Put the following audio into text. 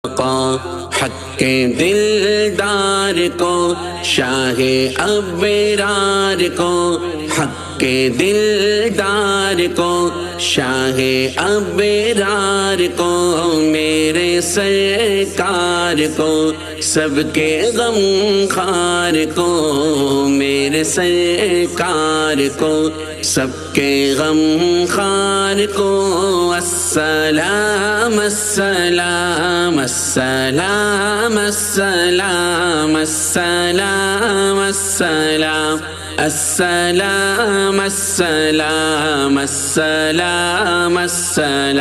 हक के दिलदार को, शाहे अबरार को, हक के दिलदार को, शाहे अबरार को, मेरे सरकार को, सबके गमखार को, मेरे सरकार को, सबके गमखार को। अस्सलाम अस्सलाम अस्सलाम अस्सलाम अस्सलाम अस्सलाम अस्सलाम अस्सलाम अस्सलाम अस्सलाम।